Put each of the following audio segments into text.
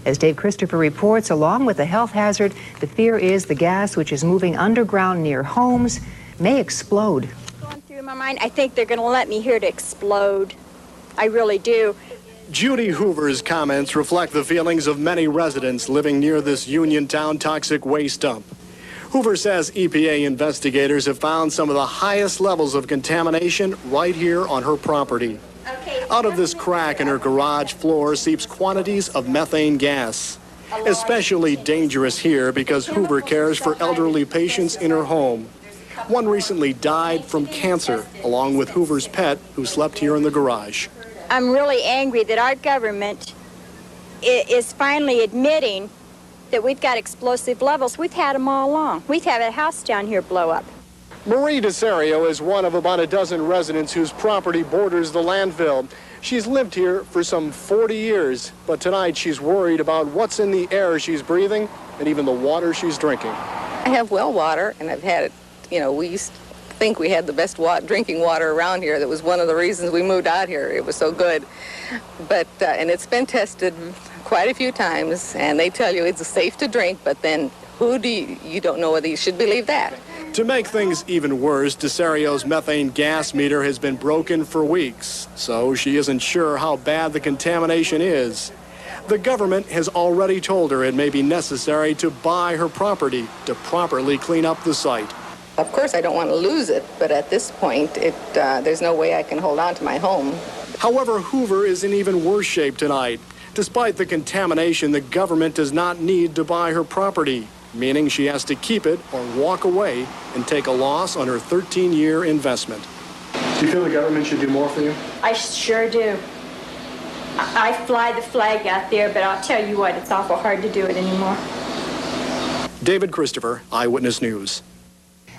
As Dave Christopher reports, along with the health hazard, the fear is the gas, which is moving underground near homes, may explode. Going through my mind, I think they're going to let me hear it explode. I really do. Judy Hoover's comments reflect the feelings of many residents living near this Uniontown toxic waste dump. Hoover says EPA investigators have found some of the highest levels of contamination right here on her property. Out of this crack in her garage floor seeps quantities of methane gas. Especially dangerous here because Hoover cares for elderly patients in her home. One recently died from cancer, along with Hoover's pet, who slept here in the garage. I'm really angry that our government is finally admitting that we've got explosive levels. We've had them all along. We've had a house down here blow up. Marie DeSario is one of about a dozen residents whose property borders the landfill. She's lived here for some 40 years, but tonight she's worried about what's in the air she's breathing and even the water she's drinking. I have well water, and I've had it, we used to think we had the best drinking water around here. That was one of the reasons we moved out here. It was so good. But, and it's been tested quite a few times, and they tell you it's safe to drink, but then you don't know whether you should believe that. To make things even worse, DeSario's methane gas meter has been broken for weeks, so she isn't sure how bad the contamination is. The government has already told her it may be necessary to buy her property to properly clean up the site. Of course, I don't want to lose it, but at this point, there's no way I can hold on to my home. However, Hoover is in even worse shape tonight. Despite the contamination, the government does not need to buy her property, meaning she has to keep it or walk away and take a loss on her 13-year investment. Do you feel the government should do more for you? I sure do. I fly the flag out there, but I'll tell you what, it's awful hard to do it anymore. David Christopher, Eyewitness News.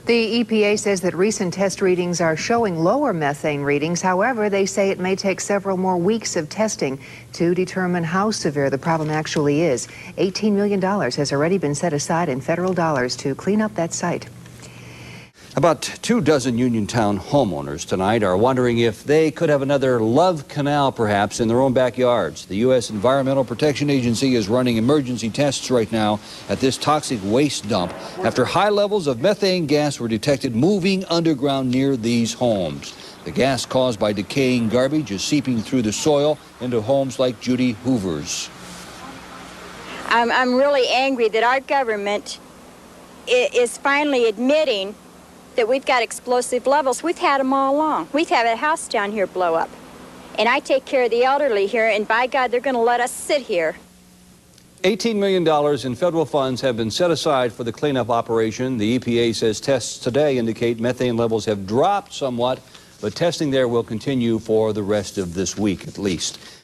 The EPA says that recent test readings are showing lower methane readings. However, they say it may take several more weeks of testing to determine how severe the problem actually is. $18 million has already been set aside in federal dollars to clean up that site. About 24 Uniontown homeowners tonight are wondering if they could have another love canal, perhaps, in their own backyards. The U.S. Environmental Protection Agency is running emergency tests right now at this toxic waste dump after high levels of methane gas were detected moving underground near these homes. The gas caused by decaying garbage is seeping through the soil into homes like Judy Hoover's. I'm really angry that our government is finally admitting that we've got explosive levels. We've had them all along. We've had a house down here blow up. And I take care of the elderly here, and by God, they're going to let us sit here. $18 million in federal funds have been set aside for the cleanup operation. The EPA says tests today indicate methane levels have dropped somewhat, but testing there will continue for the rest of this week at least.